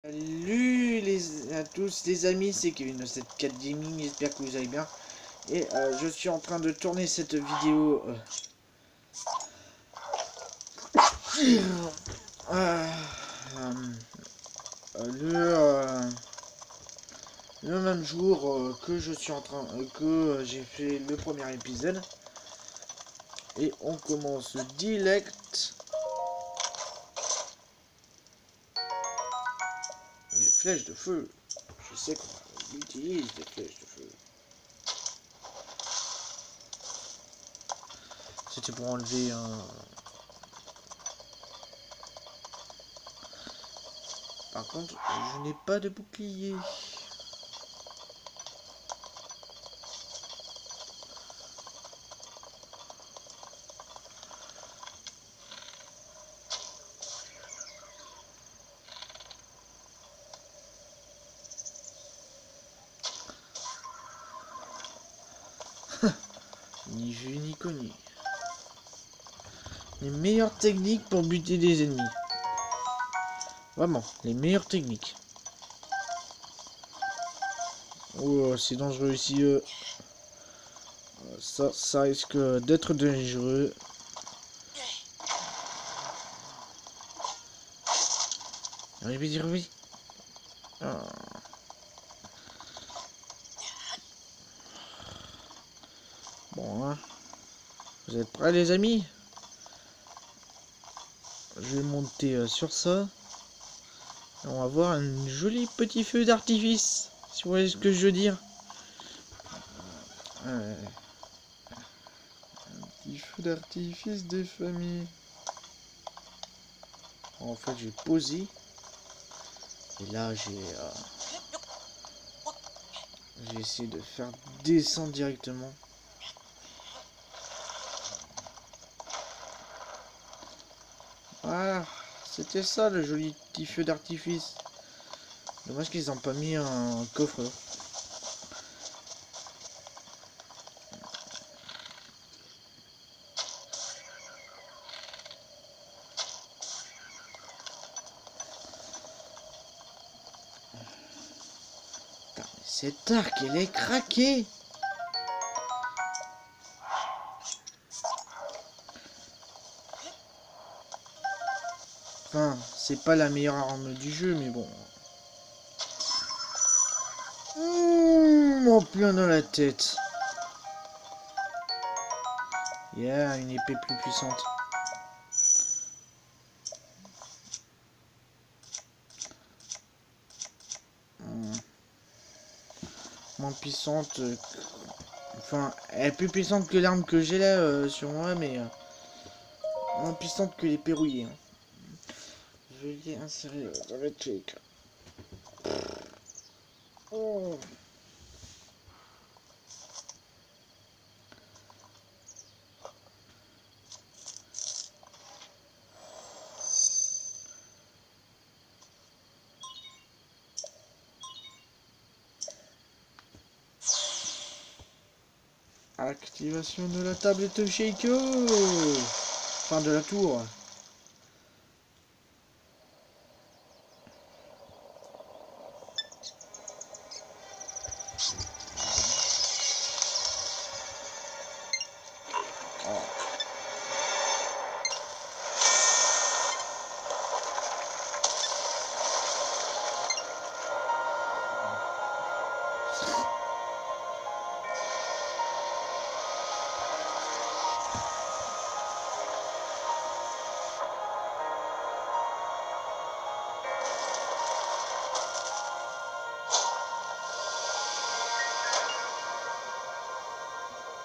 Salut à tous les amis, c'est Kevin de 74 Gaming, j'espère que vous allez bien. Et je suis en train de tourner cette vidéo euh, le même jour que je suis en train que j'ai fait le premier épisode. Et on commence direct. Les flèches de feu, je sais qu'on utilise des flèches de feu. C'était pour enlever un... Par contre, je n'ai pas de bouclier. Ni vu ni connu. Les meilleures techniques pour buter des ennemis. Vraiment, les meilleures techniques. Oh, c'est dangereux ici. Ça risque d'être dangereux. Allez, vas-y. Ah. Bon, hein. Vous êtes prêts, les amis? Je vais monter sur ça. Et on va voir un joli petit feu d'artifice. Si vous voyez ce que je veux dire. Un petit feu d'artifice des familles. En fait, j'ai posé. Et là, j'ai essayé de faire descendre directement. Voilà, c'était ça le joli petit feu d'artifice. Dommage qu'ils n'ont pas mis un coffre. Putain, mais cette arc, elle est craquée. Enfin, c'est pas la meilleure arme du jeu, mais bon. En plein dans la tête. Yeah, une épée plus puissante. Moins puissante. Enfin, elle est plus puissante que l'arme que j'ai là sur moi, mais moins puissante que l'épée rouillée. Hein. Veuillez insérer dans le truc. Oh. Activation de la tablette Shaker. Enfin, de la tour.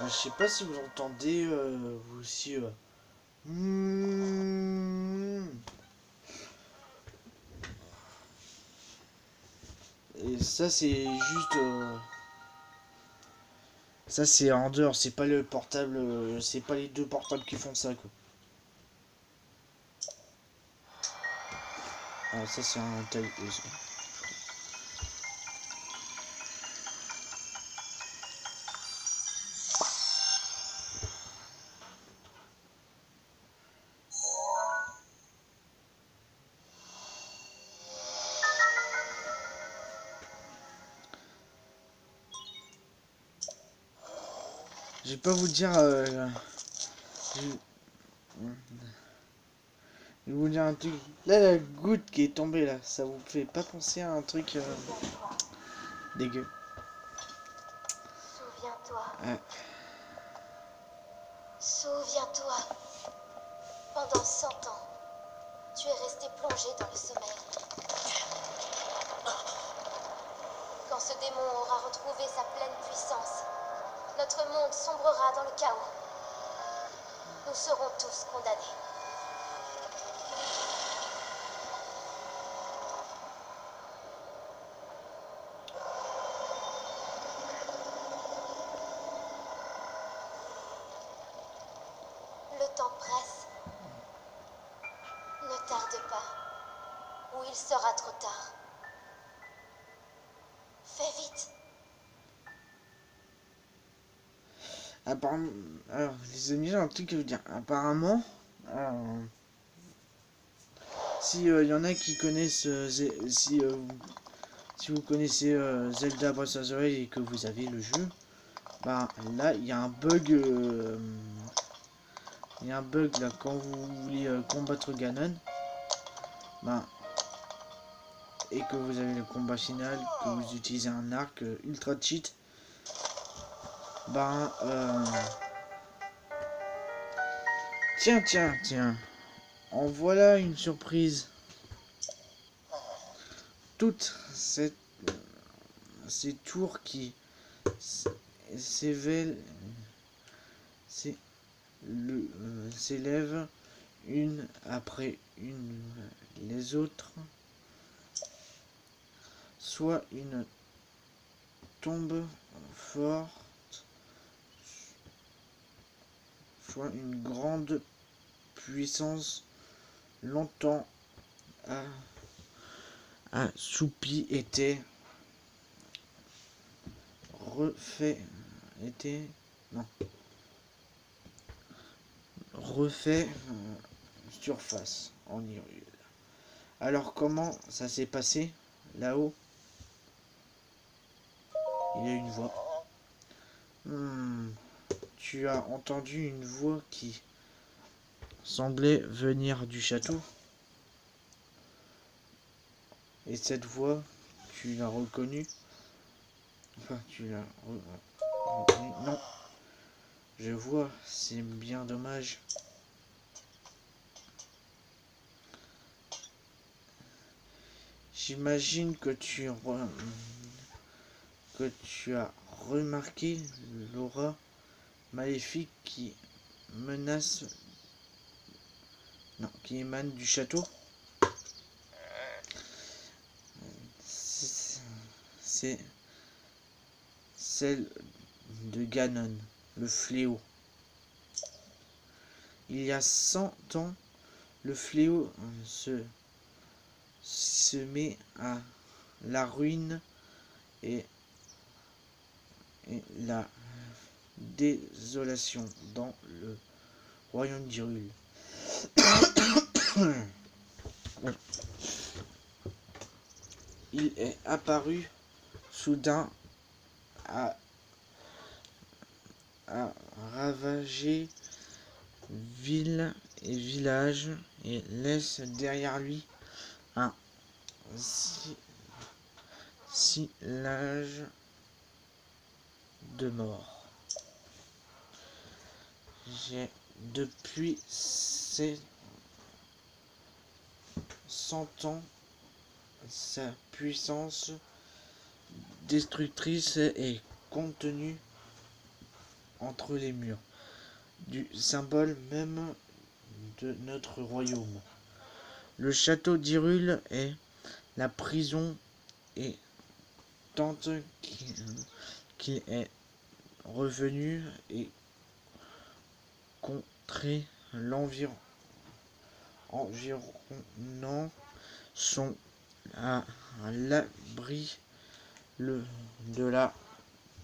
Je sais pas si vous entendez vous aussi. Et ça c'est juste. Ça c'est en dehors, c'est pas le portable, c'est pas les deux portables qui font ça quoi. Ah ça c'est un taille. je vais pas vous dire... je... je vais vous dire un truc. Là, la goutte qui est tombée, là, ça vous fait pas penser à un truc dégueu? Souviens-toi. Ouais. Souviens-toi. Pendant 100 ans, tu es resté plongé dans le sommeil. Quand ce démon aura retrouvé sa pleine puissance, notre monde sombrera dans le chaos. Nous serons tous condamnés. Le temps presse. Ne tarde pas, ou il sera trop tard. Fais vite. Apparemment... Alors, les amis, j'ai un truc à vous dire. Apparemment... si y en a qui connaissent... si vous connaissez Zelda Breath of the Wild et que vous avez le jeu... Bah, là, il y a un bug... il y a un bug, là, quand vous voulez combattre Ganon... Bah... Et que vous avez le combat final, que vous utilisez un arc ultra cheat... Bah... Tiens. En voilà une surprise. Toutes ces tours qui s'élèvent une après une les autres, soit une tombe forte, soit une grande puissance longtemps assoupie était refait surface en Hyrule. Alors comment ça s'est passé là-haut? Il y a une voix. Tu as entendu une voix qui semblait venir du château. Et cette voix, tu l'as reconnue? Enfin, tu l'as reconnue? Non. Je vois, c'est bien dommage. J'imagine que tu as remarqué l'aura maléfique qui menace... Non, qui émane du château. C'est celle de Ganon, le fléau. Il y a 100 ans, le fléau se met à la ruine et la désolation dans le royaume d'Hyrule. Il est apparu soudain à ravager ville et village et laisse derrière lui un sillage de mort. Depuis ces 100 ans, sa puissance destructrice est contenue entre les murs du symbole même de notre royaume. Le château d'Hyrule est la prison et tant qu'il est revenu et contrer environnant sont à l'abri de la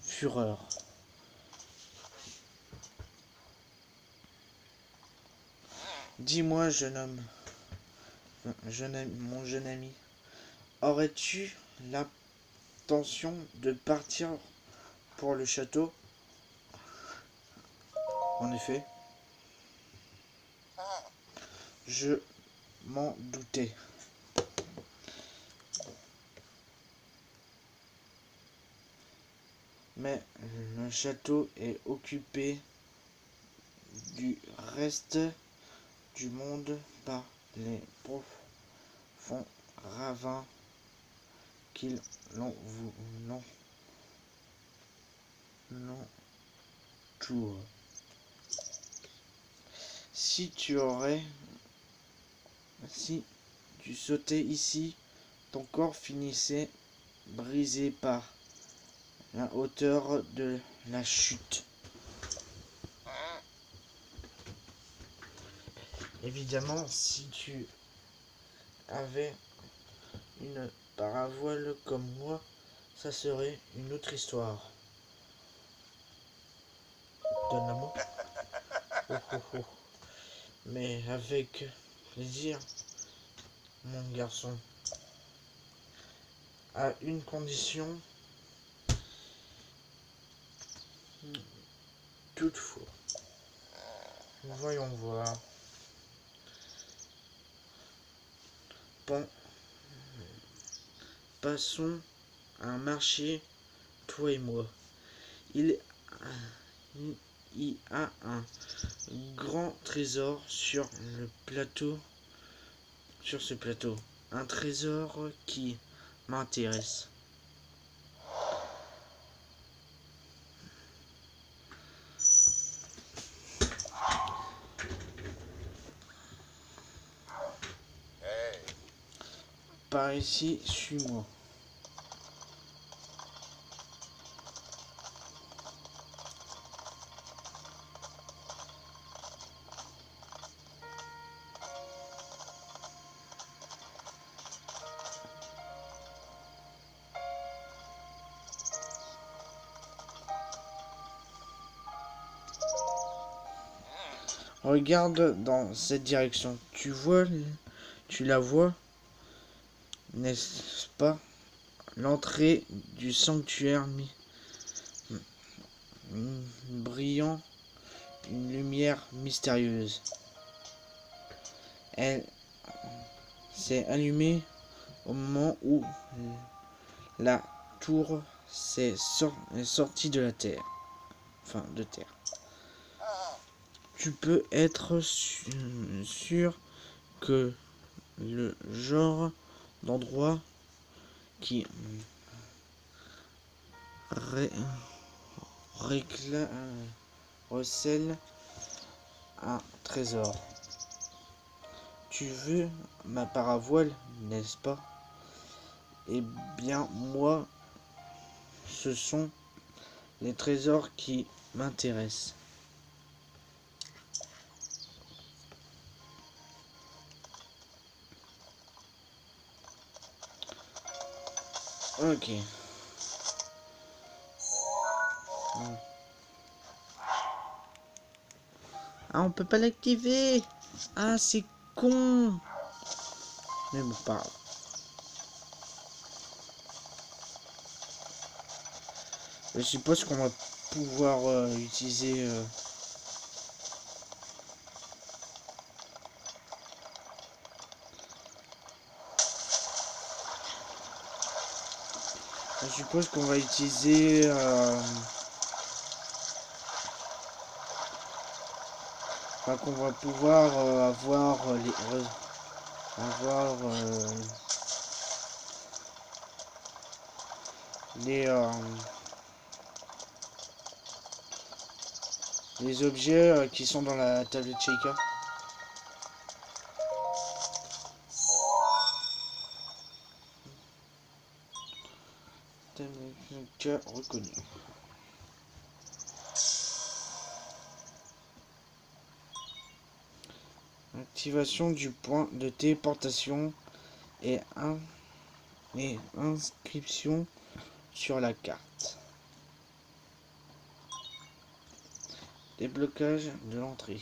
fureur. Dis-moi, mon jeune ami, aurais-tu l'intention de partir pour le château? En effet, je m'en doutais. Mais le château est occupé du reste du monde par les profonds ravins qu'ils l'entourent. Si tu sautais ici, ton corps finissait brisé par la hauteur de la chute. Évidemment, si tu avais une paravoile comme moi, ça serait une autre histoire. Donne-la-moi. Oh, oh, oh. Mais avec plaisir, mon garçon. À une condition. Toutefois. Voyons voir. Bon. Passons à un marché, toi et moi. Il y a un grand trésor sur ce plateau. Un trésor qui m'intéresse. Par ici, suis-moi. Regarde dans cette direction. Tu la vois, n'est-ce pas? L'entrée du sanctuaire brillant une lumière mystérieuse. Elle s'est allumée au moment où la tour est sortie de la terre. Enfin, de terre. Tu peux être sûr que le genre d'endroit qui recèle un trésor. Tu veux ma paravoile, n'est-ce pas? Eh bien, moi, ce sont les trésors qui m'intéressent. Ok. Ah, on peut pas l'activer. Ah, c'est con. Mais bon, pas grave. Je suppose qu'on va pouvoir utiliser... Je suppose qu'on va utiliser... Enfin, qu'on va pouvoir avoir les objets qui sont dans la tablette Sheikah. Tablette Sheikah reconnue. Activation du point de téléportation et inscription sur la carte. Déblocage de l'entrée.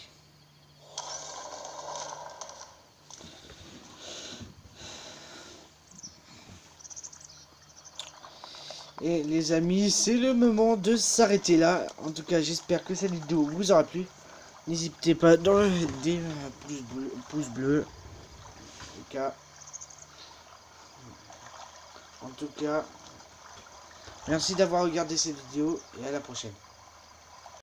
Et les amis, c'est le moment de s'arrêter là. En tout cas, j'espère que cette vidéo vous aura plu. N'hésitez pas dans des pouces bleus. En tout cas, merci d'avoir regardé cette vidéo et à la prochaine.